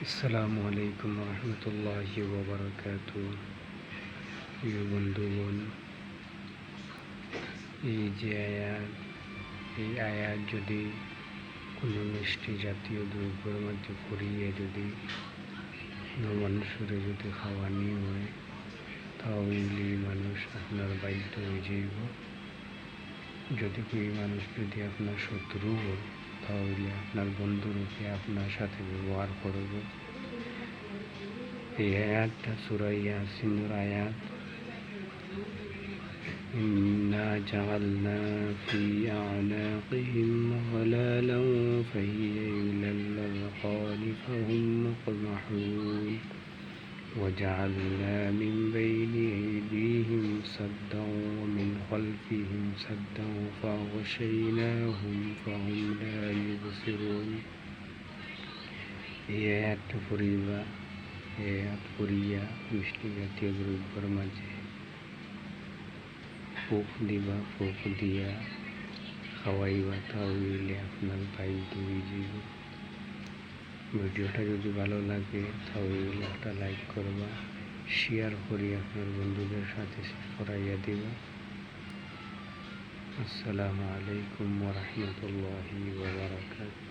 আসসালামু আলাইকুম রহমতুল্লাহি ওয়া বারাকাতুহু। প্রিয় বন্ধুগণ, এই আয়াত যদি কোনো মিষ্টি জাতীয় দ্রব্যের মধ্যে পড়িয়ে যদি কোনো মানুষের যদি খাওয়ানি হয়, তাহলে মানুষ আপনার বাধ্য হয়ে যাইব। যদি કોઈ মানুষ যদি আপনার শত্রু হয়, তাহলে আপনার বন্ধুরূপে আপনার সাথে ব্যবহার করব। এই আয়াতটা সূরা ইয়াসিনের আয়াত। ইন্না জাআলনা ফি আ'নাকিহিম গলালান ফাহিয়া ইলাল আযকানি ফাহুম মুকমাহুন وجعلنا من بين أيديهم سدا ومن خلفهم سدا فأغشيناهم فهم لا يبصرون। এই আয়াতটা পড়িয়া মিষ্টি জাতীয় দ্রব্যের মাঝে ফুক দিবা, ফুক দিয়া খাওয়াইবা, তাহলে আপনার বাধ্য হয়ে যাব। ভিডিওটা যদি ভালো লাগে তাহলে একটা লাইক করবা, শেয়ার করে আপনার বন্ধুদের সাথে করাইয়া দিবা। আসসালামু আলাইকুম ওয়া রাহমাতুল্লাহি ওয়া বারাকাতুহু।